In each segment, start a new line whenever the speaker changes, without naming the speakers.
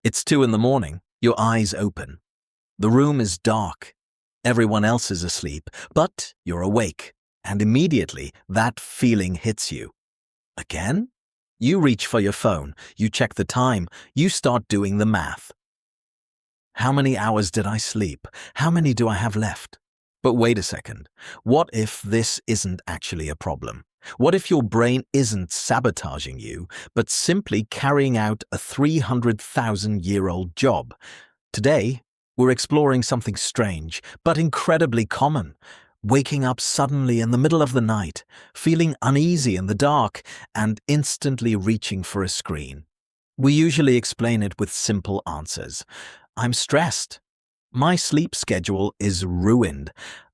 It's 2 in the morning, your eyes open. The room is dark. Everyone else is asleep, but you're awake, and immediately that feeling hits you. Again? You reach for your phone, you check the time, you start doing the math. How many hours did I sleep? How many do I have left? But wait a second. What if this isn't actually a problem? What if your brain isn't sabotaging you, but simply carrying out a 300,000-year-old job? Today, we're exploring something strange, but incredibly common. Waking up suddenly in the middle of the night, feeling uneasy in the dark, and instantly reaching for a screen. We usually explain it with simple answers. I'm stressed. My sleep schedule is ruined.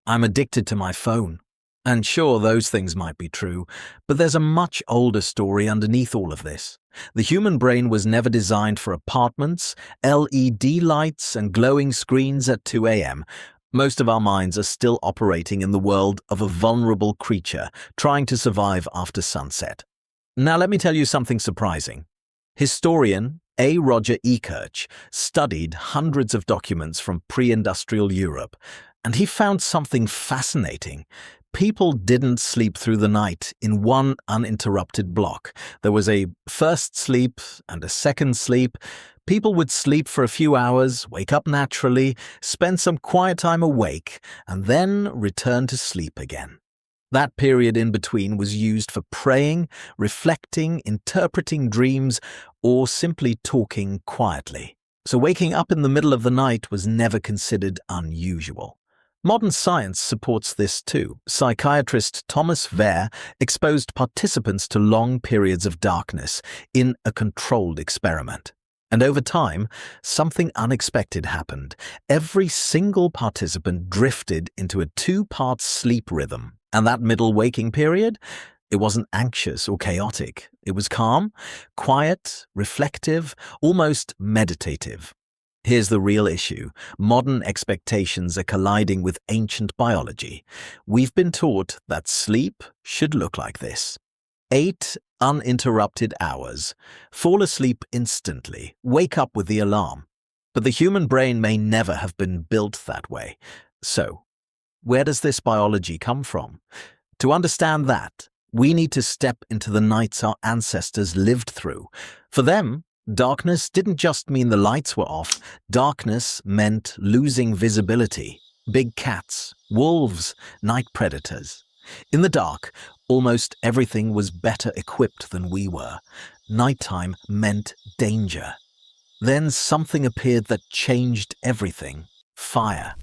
I'm addicted to my phone. And sure, those things might be true, but there's a much older story underneath all of this. The human brain was never designed for apartments, LED lights, and glowing screens at 2 a.m. Most of our minds are still operating in the world of a vulnerable creature trying to survive after sunset. Now let me tell you something surprising. Historian A. Roger Ekirch studied hundreds of documents from pre-industrial Europe, and he found something fascinating. People didn't sleep through the night in one uninterrupted block. There was a first sleep and a second sleep. People would sleep for a few hours, wake up naturally, spend some quiet time awake, and then return to sleep again. That period in between was used for praying, reflecting, interpreting dreams, or simply talking quietly. So waking up in the middle of the night was never considered unusual. Modern science supports this too. Psychiatrist Thomas Vare exposed participants to long periods of darkness in a controlled experiment. And over time, something unexpected happened. Every single participant drifted into a 2-part sleep rhythm. And that middle waking period? It wasn't anxious or chaotic. It was calm, quiet, reflective, almost meditative. Here's the real issue. Modern expectations are colliding with ancient biology. We've been taught that sleep should look like this. 8 uninterrupted hours. Fall asleep instantly. Wake up with the alarm. But the human brain may never have been built that way. So, where does this biology come from? To understand that, we need to step into the nights our ancestors lived through. For them, darkness didn't just mean the lights were off. Darkness meant losing visibility. Big cats, wolves, night predators. In the dark, almost everything was better equipped than we were. Nighttime meant danger. Then something appeared that changed everything. Fire.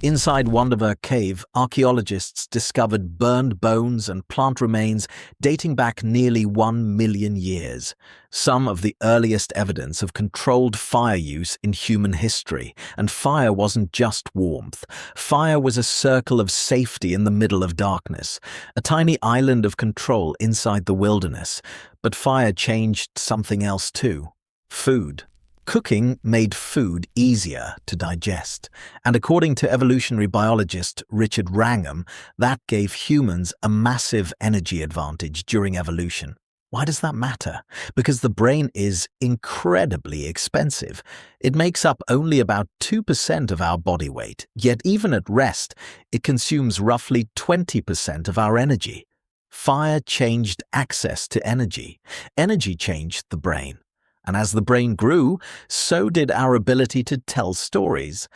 Inside Wonderberg Cave, archaeologists discovered burned bones and plant remains dating back nearly 1 million years. Some of the earliest evidence of controlled fire use in human history. And fire wasn't just warmth. Fire was a circle of safety in the middle of darkness, a tiny island of control inside the wilderness. But fire changed something else too. Food. Cooking made food easier to digest, and according to evolutionary biologist Richard Wrangham, that gave humans a massive energy advantage during evolution. Why does that matter? Because the brain is incredibly expensive. It makes up only about 2% of our body weight, yet even at rest, it consumes roughly 20% of our energy. Fire changed access to energy. Energy changed the brain. And as the brain grew, so did our ability to tell stories,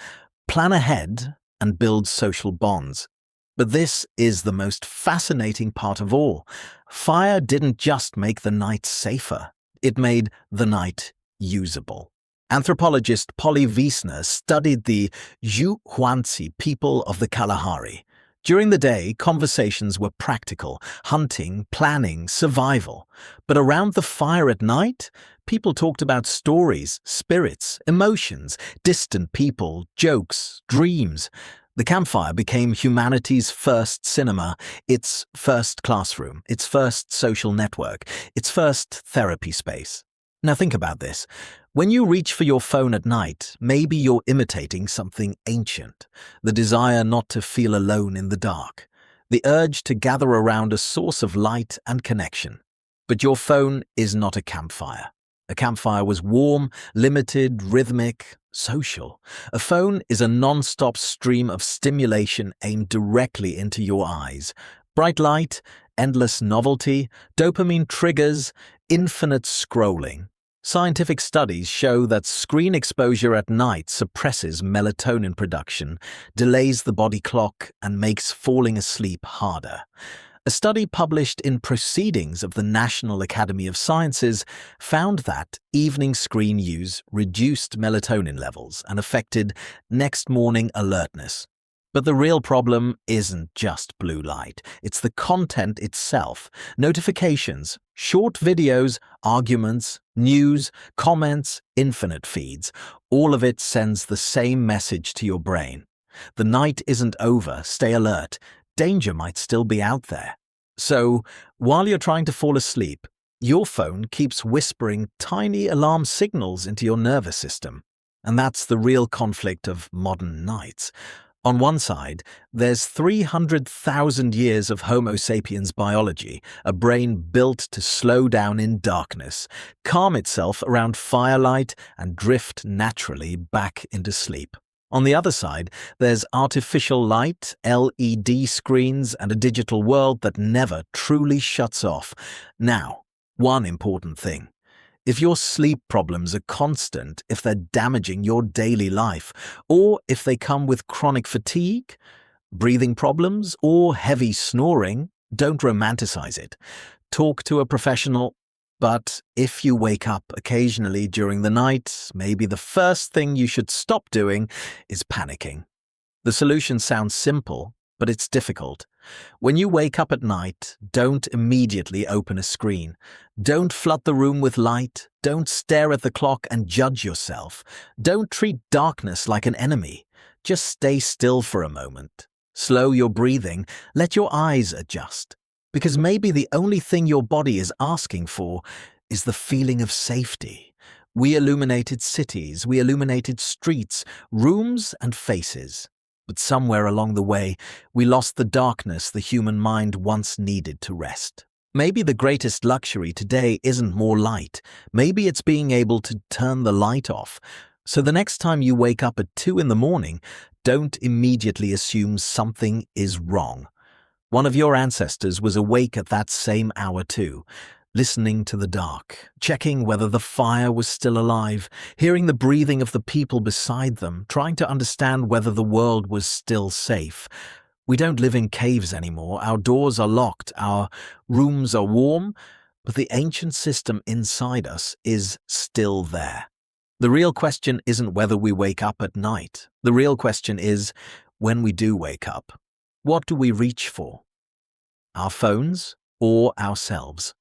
plan ahead, and build social bonds. But this is the most fascinating part of all. Fire didn't just make the night safer, it made the night usable. Anthropologist Polly Wiesner studied the Juhuanzi people of the Kalahari. During the day, conversations were practical, hunting, planning, survival. But around the fire at night, people talked about stories, spirits, emotions, distant people, jokes, dreams. The campfire became humanity's first cinema, its first classroom, its first social network, its first therapy space. Now think about this. When you reach for your phone at night, maybe you're imitating something ancient, the desire not to feel alone in the dark, the urge to gather around a source of light and connection. But your phone is not a campfire. A campfire was warm, limited, rhythmic, social. A phone is a non-stop stream of stimulation aimed directly into your eyes. Bright light, endless novelty, dopamine triggers, infinite scrolling. Scientific studies show that screen exposure at night suppresses melatonin production, delays the body clock, and makes falling asleep harder. A study published in Proceedings of the National Academy of Sciences found that evening screen use reduced melatonin levels and affected next morning alertness. But the real problem isn't just blue light, it's the content itself. Notifications, short videos, arguments, news, comments, infinite feeds. All of it sends the same message to your brain. The night isn't over, stay alert. Danger might still be out there. So, while you're trying to fall asleep, your phone keeps whispering tiny alarm signals into your nervous system. And that's the real conflict of modern nights. On one side, there's 300,000 years of Homo sapiens biology, a brain built to slow down in darkness, calm itself around firelight, and drift naturally back into sleep. On the other side, there's artificial light, LED screens, and a digital world that never truly shuts off. Now, one important thing. If your sleep problems are constant, if they're damaging your daily life, or if they come with chronic fatigue, breathing problems, or heavy snoring, don't romanticize it. Talk to a professional. But if you wake up occasionally during the night, maybe the first thing you should stop doing is panicking. The solution sounds simple, but it's difficult. When you wake up at night, don't immediately open a screen. Don't flood the room with light. Don't stare at the clock and judge yourself. Don't treat darkness like an enemy. Just stay still for a moment. Slow your breathing. Let your eyes adjust. Because maybe the only thing your body is asking for is the feeling of safety. We illuminated cities, we illuminated streets, rooms and faces. But somewhere along the way, we lost the darkness the human mind once needed to rest. Maybe the greatest luxury today isn't more light. Maybe it's being able to turn the light off. So the next time you wake up at 2 in the morning, don't immediately assume something is wrong. One of your ancestors was awake at that same hour too, listening to the dark, checking whether the fire was still alive, hearing the breathing of the people beside them, trying to understand whether the world was still safe. We don't live in caves anymore, our doors are locked, our rooms are warm, but the ancient system inside us is still there. The real question isn't whether we wake up at night. The real question is, when we do wake up, what do we reach for? Our phones or ourselves?